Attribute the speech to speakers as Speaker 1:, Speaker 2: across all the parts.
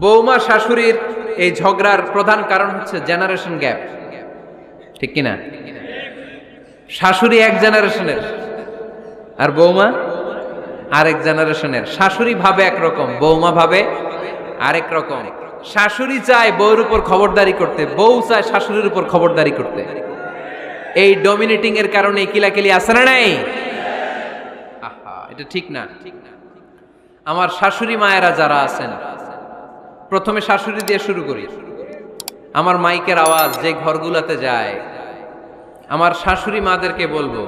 Speaker 1: বৌমা শাশুড়ির এই ঝগড়ার প্রধান কারণ হচ্ছে জেনারেশন গ্যাপ, ঠিক কিনা? শাশুড়ি এক জেনারেশনের আর বৌমা আরেক জেনারেশনের। শাশুড়ি ভাবে একরকম, বৌমা ভাবে আরেক রকম। শাশুড়ি চায় বউর উপর খবরদারি করতে, বউ চায় শাশুড়ির উপর খবরদারি করতে। এই ডমিনেটিং এর কারণে কিলাকিলি আছে না নাই? আহা, এটা ঠিক না। আমার শাশুড়ি মায়েরা যারা আছেন, প্রথমে শাশুড়ি দিয়ে শুরু করি। আমার মাইকের আওয়াজ যে ঘরগুলোতে যায়, আমার শাশুড়ি মাদেরকে বলবো,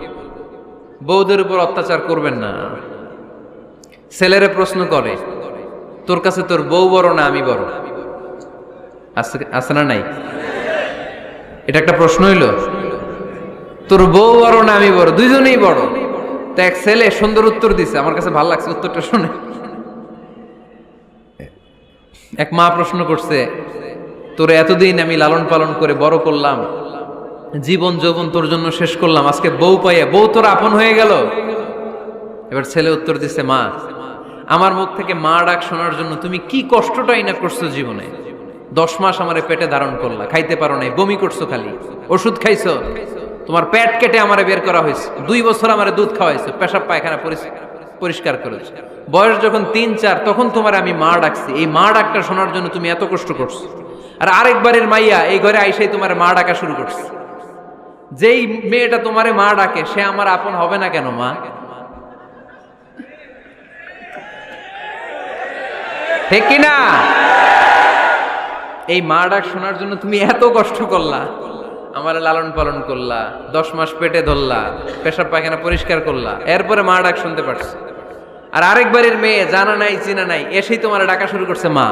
Speaker 1: বউদের উপর অত্যাচার করবেন না। ছেলেরা প্রশ্ন করে, তোর কাছে তোর বউ বড় না আমি বড়? আছে না নাই? এটা একটা প্রশ্ন হইল। তোর বউ বড় না আমি বড়? দুইজনেই বড়। তো এক ছেলে সুন্দর উত্তর দিছে, আমার কাছে ভালো লাগছে উত্তরটা শুনে। এক মা প্রশ্ন করছে, তোর এতদিন আমি লালন পালন করে বড় করলাম, জীবন যৌবন তোর জন্য শেষ করলাম, আজকে বউ পাইয়া বউ তোর আপন হয়ে গেল? এবার ছেলে উত্তর দিছে, মা, আমার মুখ থেকে মা ডাক শোনার জন্য তুমি কি কষ্টটাই না করছো জীবনে। 10 মাস আমারে পেটে ধারণ করলা, খাইতে পারো নাই, বমি করছো, খালি ওষুধ খাইছো, তোমার পেট কেটে আমারে বের করা হয়েছে, 2 বছর আমারে দুধ খাওয়াইছো, পেশাব পায়খানা পরিষ্কার করেছো। বয়স যখন 3-4 তখন তোমার আমি মা ডাকছি, এই মা ডাকটা শোনার জন্য তুমি এত কষ্ট করছো। আর আরেকবারের মাইয়া এই ঘরে আইসাই তোমার মা ডাকা শুরু করছে। যেই মেয়েটা তোমারে মা ডাকে সে আমার আপন হবে না কেন মা? ঠিক কিনা? এই মা ডাক শোনার জন্য তুমি এত কষ্ট করলা, আমার লালন পালন করলা, 10 মাস পেটে ধরলা, পেশাব পায়খানা পরিষ্কার করলা, এরপরে মা ডাক শুনতে পারছো। আর আরেকবারের মেয়ে জানা নাই চিনা নাই এসেই তোমার ডাকা শুরু করছে মা।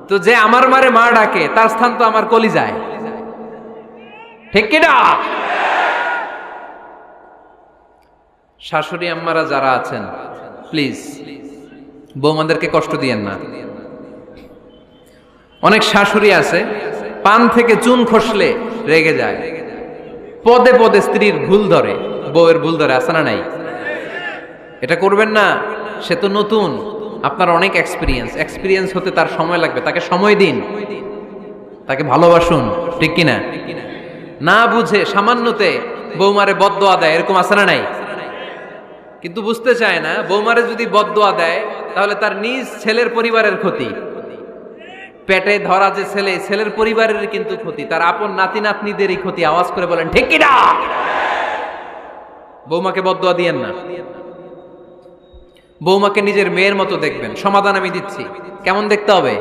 Speaker 1: তো যে আমার মারে মা ডাকে তার স্থান তো আমার কলিজায়, ঠিক কিনা? শাশুড়ি আম্মারা যারা আছেন, প্লিজ বৌমাদেরকে কষ্ট দিয়েন না। অনেক শাশুড়ি আছে পান থেকে চুন খসলে রেগে যায়, পদে পদে স্ত্রীর ভুল ধরে, বউয়ের ভুল ধরে, আছে না নাই? এটা করবেন না। সে তো নতুন, আপনার অনেক এক্সপিরিয়েন্স হতে তার সময় লাগবে, তাকে সময় দিন, তাকে ভালোবাসুন, ঠিক কিনা? না বুঝে সামান্যতে বৌমারে বদদোয়া দেয়, এরকম আছে না নাই? কিন্তু বুঝতে চায় না, বৌমারে যদি বদদোয়া দেয় তাহলে তার নিজ ছেলের পরিবারের ক্ষতি, পেটে ধরা যে ছেলে, ছেলের পরিবারের কিন্তু ক্ষতি, তার আপন নাতি নাতনিদেরই ক্ষতি। আওয়াজ করে বলেন ঠিক কিনা? বৌমাকে বদদোয়া দিয়েন না। বৌমাকে নিজের মেয়ের মতো দেখবেন। সমাধান আমি দিচ্ছি। কেমন দেখতে হবে?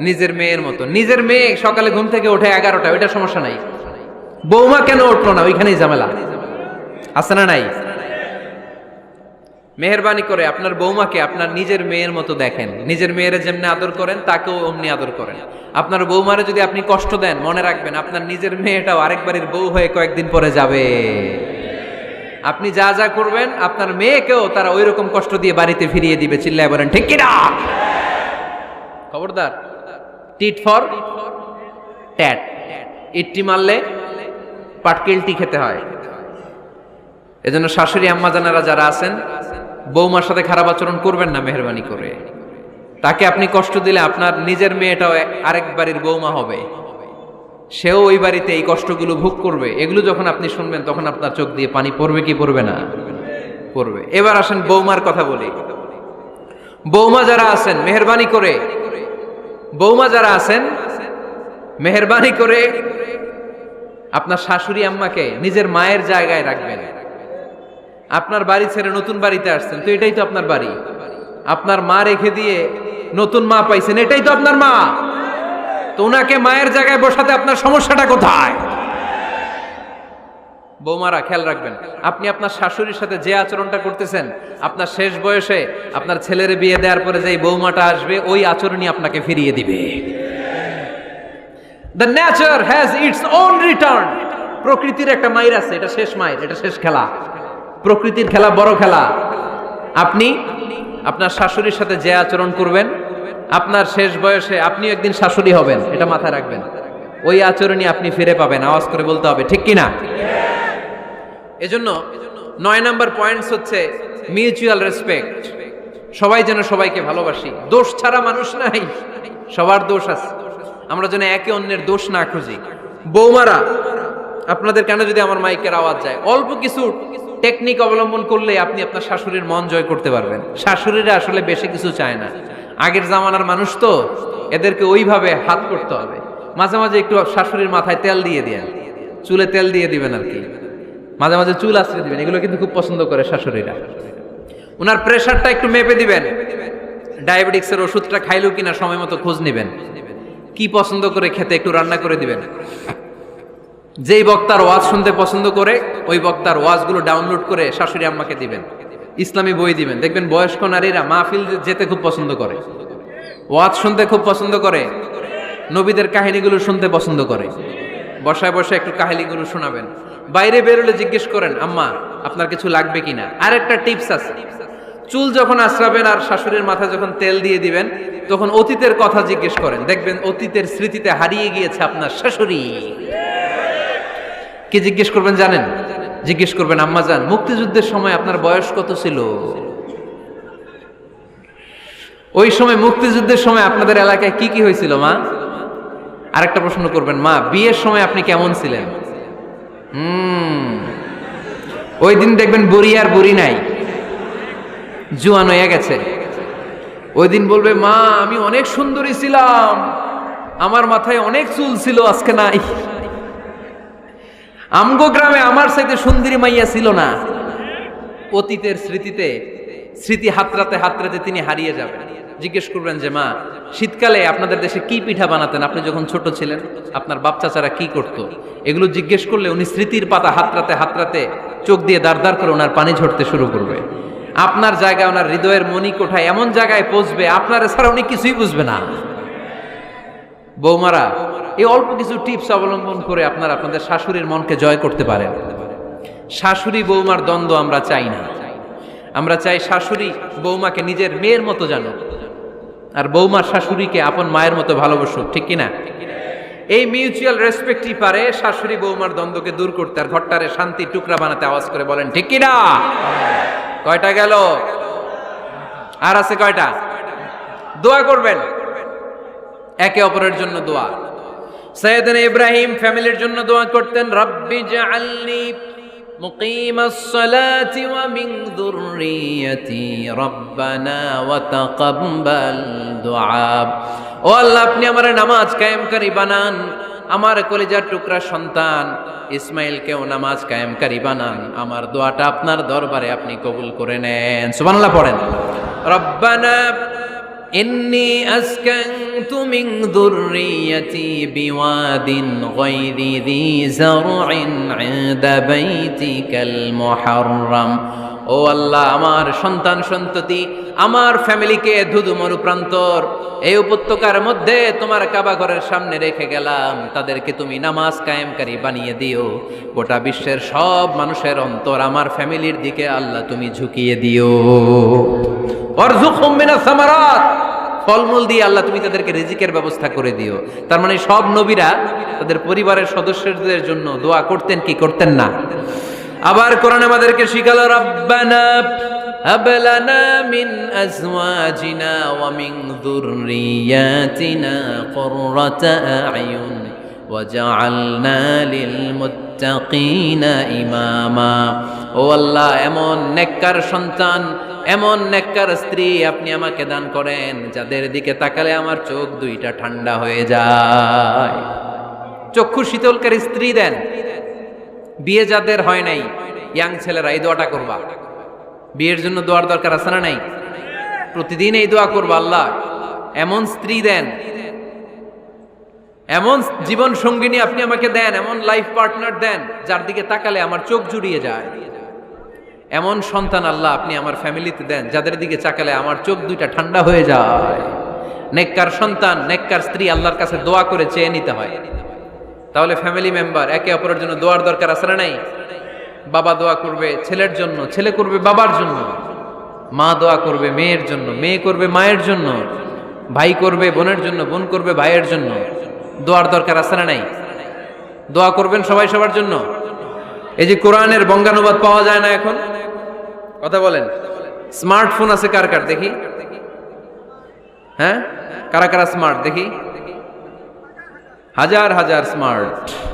Speaker 1: নিজের মেয়ের মতো। নিজের মেয়ে সকালে ঘুম থেকে ওঠে 11টা, ওইটা সমস্যা নাই। বৌমা কেন উঠলো না, ওইখানেই ঝামেলা, আছে না নাই? মেহেরবানি করে আপনার বৌমাকে আপনার নিজের মেয়ের মতো দেখেন। নিজের মেয়েরে যেমনি আদর করেন তাকেও অমনি আদর করেন। আপনার বৌমারে যদি আপনি কষ্ট দেন, মনে রাখবেন আপনার নিজের মেয়েটাও আরেকবারের বউ হয়ে কয়েকদিন পরে যাবে। আপনি যা যা করবেন আপনার মেয়েকেও তারা ওই রকম কষ্ট দিয়ে বাড়িতে ফিরিয়ে দিবে। চিল্লায় বলেন ঠিক কিনা? খবরদার, টিট ফর ট্যাট। ইট্টি মারলে পাটকেলটি খেতে হয়। এজন্য শাশুড়ি আম্মা জানারা যারা আছেন, বৌমার সাথে খারাপ আচরণ করবেন না মেহেরবানি করে। তাকে আপনি কষ্ট দিলে আপনার নিজের মেয়েটাও আরেক বাড়ির বৌমা হবে, সেও ওই বাড়িতে এই কষ্টগুলো ভোগ করবে। এগুলো যখন আপনি শুনবেন তখন আপনার চোখ দিয়ে পানি পড়বে কি পড়বে না? পড়বে। এবার আসেন বৌমার কথা বলি। বৌমা যারা আছেন মেহেরবানি করে, বৌমা যারা আছেন মেহেরবানি করে আপনার শাশুড়ি আম্মাকে নিজের মায়ের জায়গায় রাখবেন। আপনার বাড়ি ছেড়ে নতুন বাড়িতে আসছেন, তো এটাই তো আপনার বাড়ি। আপনার মা রেখে দিয়ে নতুন মা পাইছেন, এটাই তো আপনার মা। তো ওনাকে মায়ের জায়গায় বসাতে আপনার সমস্যাটা কোথায়? বৌমারা খেয়াল রাখবেন, আপনি আপনার শাশুড়ির সাথে যে আচরণটা করতেছেন, আপনার শেষ বয়সে আপনার ছেলের বিয়ে দেওয়ার পরে যে বৌমাটা আসবে ওই আচরণই আপনাকে ফিরিয়ে দিবে। The nature has its own return. প্রকৃতির একটা মাইর আছে, এটা শেষ মাইর, এটা শেষ খেলা। প্রকৃতির খেলা বড় খেলা। আপনি আপনার শাশুড়ির সাথে যে আচরণ করবেন, আপনার শেষ বয়সে আপনি একদিন শাশুড়ি হবেন, এটা মাথায় রাখবেন। ওই আচরণই আপনি ফিরে পাবেন। আওয়াজ করে বলতে হবে ঠিক কিনা? এজন্য 9 নাম্বার পয়েন্টস হচ্ছে মিউচুয়াল রেসপেক্ট। সবাই যেন সবাইকে ভালোবাসি। দোষ ছাড়া মানুষ নাই। সবার দোষ আছে, আমরা যেন একে অন্যের দোষ না খুঁজি। বৌমারা, আপনাদের কেন যদি আমার মাইকের আওয়াজ যায়, অল্প কিছু টেকনিক অবলম্বন করলে আপনি আপনার শাশুড়ির মন জয় করতে পারবেন। শাশুড়িরা আসলে বেশি কিছু চায় না, আগের জামানার মানুষ তো, এদেরকে ওইভাবে হাত করতে হবে। মাঝে মাঝে একটু শাশুড়ির মাথায় তেল দিয়ে দেন, চুলে তেল দিয়ে দিবেন আর কি, মাঝে মাঝে চুল আশ্রয় দিবেন, এগুলো কিন্তু খুব পছন্দ করে শাশুড়িরা। ওনার প্রেশারটা একটু মেপে দিবেন, ডায়াবেটিক্সের ওষুধটা খাইলো কিনা সময় মতো খোঁজ নিবেন, কি পছন্দ করে খেতে একটু রান্না করে দিবেন। যেই বক্তার ওয়াজ শুনতে পছন্দ করে ওই বক্তার ওয়াজগুলো ডাউনলোড করে শাশুড়ি আম্মাকে দিবেন, ইসলামী বই দিবেন। দেখবেন বয়স্ক নারীরা মাহফিল যেতে খুব পছন্দ করে, ওয়াজ শুনতে খুব পছন্দ করে, নবীদের কাহিনীগুলো শুনতে পছন্দ করে। বসায় বসায় একটু কাহিনীগুলো শোনাবেন। বাইরে বেরোলে জিজ্ঞেস করেন, আম্মা আপনার কিছু লাগবে কিনা। আর একটা টিপস আছে, চুল যখন আশ্রাবেন আর শাশুড়ির মাথায় যখন তেল দিয়ে দিবেন, তখন অতীতের কথা জিজ্ঞেস করেন, দেখবেন অতীতের স্মৃতিতে হারিয়ে গিয়েছে আপনার শাশুড়ি। কি জিজ্ঞেস করবেন জানেন? জিজ্ঞেস করবেন, আম্মা জান, মুক্তিযুদ্ধের সময় আপনার বয়স কত ছিল? ওই সময় মুক্তিযুদ্ধের সময় আপনাদের এলাকায় কি কি হয়েছিল মা? আরেকটা প্রশ্ন করবেন, মা বিয়ের সময় আপনি কেমন ছিলেন? ওই দিন দেখবেন বুড়ি আর বুড়ি নাই, জুয়ান হয়ে গেছে। ওই দিন বলবে, মা আমি অনেক সুন্দরী ছিলাম, আমার মাথায় অনেক চুল ছিল, আজকে নাই। আমগো গ্রামে আমার চাইতে সুন্দরী মাইয়া ছিল না। অতীতের স্মৃতিতে, স্মৃতি হাতরাতে হাতরাতে তিনি হারিয়ে যাবেন। জিজ্ঞেস করবেন যে, মা শীতকালে আপনাদের দেশে কি পিঠা বানাতেন আপনি যখন ছোট ছিলেন, আপনার বাপ চাচারা কি করতো? এগুলো জিজ্ঞেস করলে উনি স্মৃতির পাতা হাতরাতে হাতরাতে চোখ দিয়ে দাঁড় দাঁড় করে ওনার পানি ঝরতে শুরু করবে। আপনার জায়গায়, ওনার হৃদয়ের মনি কোঠায় এমন জায়গায় পৌঁছবে, আপনার ছাড়া উনি কিছুই বুঝবে না। বৌমারা, এই অল্প কিছু টিপস অবলম্বন করে আপনারা আপনাদের শাশুড়ির মনকে জয় করতে পারেন। শাশুড়ি বৌমার দ্বন্দ্ব আমরা চাই না, আমরা চাই শাশুড়ি বৌমাকে নিজের মেয়ের মতো জানো, আর বৌমার শাশুড়িকে আপন মায়ের মতো ভালোবাসুক, ঠিক কিনা? এই মিউচুয়াল রেসপেক্টই পারে শাশুড়ি বৌমার দ্বন্দ্বকে দূর করতে, আর ঘরটারে শান্তির টুকরা বানাতে। আওয়াজ করে বলেন ঠিক কিনা? কয়টা গেল? আর আছে কয়টা? দোয়া করবেন একে অপরের জন্য। দোয়া, সাইয়েদনা ইব্রাহিম ফ্যামিলির জন্য দোয়া করতেন, রব্বি জাআলনি মুকিমাস সালাতি ওয়া মিন যুররিয়াতি রব্বানা ওয়া তাকাব্বাল দুআ। ও আল্লাহ, আপনি আমার নামাজ কায়েমকারী বানান, আমার কলিজার টুকরা সন্তান ইসমাইলকেও নামাজ কায়েমকারী বানান, আমার দোয়াটা আপনার দরবারে আপনি কবুল করে নেন। সুবহানাল্লাহ পড়েন। রব্বানা ইন্নী আসকানতু মিন যুররিয়াতি বিওয়াদিন গায়রি যী যারইন ইনদা বাইতিকাল মুহাররাম। ও আল্লাহ, আমার সন্তান সন্ততি, আমার ফ্যামিলিকে ধুধু মরুপ্রান্তর এই উপত্যকার মধ্যে তোমার কাবা ঘরের সামনে রেখে গেলাম, তাদেরকে তুমি নামাজ কায়েমকারী বানিয়ে দিও। গোটা বিশ্বের সব মানুষের অন্তর আমার ফ্যামিলির দিকে আল্লাহ তুমি ঝুঁকিয়ে দিও। ওয়ারযুকহুম মিনাস সামারাত, ফলমূল দিয়ে আল্লাহ তুমি তাদেরকে রিজিকের ব্যবস্থা করে দিও। তার মানে সব নবীরা তাদের পরিবারের সদস্যদের জন্য দোয়া করতেন কি করতেন না? আবার কোরআন আমাদেরকে শিখালো, রব্বানা হাব লানা মিন আজওয়াজিনা ওয়া মিন যুররিয়াতিনা কুররাতা আ'য়ুন ওয়াজআলনা লিল মুত্তাকিনা ইমামা। ও আল্লাহ, এমন নেককার সন্তান, এমন নেককার স্ত্রী আপনি আমাকে দান করেন যাদের দিকে তাকালে আমার চোখ দুইটা ঠান্ডা হয়ে যায়। চক্ষু শীতলকারী স্ত্রী দেন। বিয়ে যাদের হয় নাই, ইয়াং ছেলেরা এই দোয়াটা করবা। বিয়ের জন্য দোয়ার দরকার আছে না নাই? প্রতিদিন এই দোয়া করবা, আল্লাহ এমন স্ত্রী দেন, এমন জীবন সঙ্গিনী আপনি আমাকে দেন, এমন লাইফ পার্টনার দেন যার দিকে তাকালে আমার চোখ জুড়িয়ে যায়। এমন সন্তান আল্লাহ আপনি আমার ফ্যামিলিতে দেন যাদের দিকে তাকালে আমার চোখ দুইটা ঠান্ডা হয়ে যায়। নেককার সন্তান, নেককার স্ত্রী আল্লাহর কাছে দোয়া করে চেয়ে নিতে হয়। তাহলে ফ্যামিলি মেম্বার একে অপরের জন্য দোয়ার দরকার আছে না নাই? বাবা দোয়া করবে ছেলের জন্য, ছেলে করবে বাবার জন্য, মা দোয়া করবে মেয়ের জন্য, মেয়ে করবে মায়ের জন্য, ভাই করবে বোনের জন্য, বোন করবে ভাইয়ের জন্য। দোয়ার দরকার আছে না নাই? দোয়া করবেন সবাই সবার জন্য। এই যে কোরআনের বঙ্গানুবাদ পাওয়া যায় না এখন, কথা বলেন। স্মার্টফোন আছে কার কার দেখি? হ্যাঁ, কারা কারা স্মার্ট দেখি? হাজার হাজার স্মার্ট।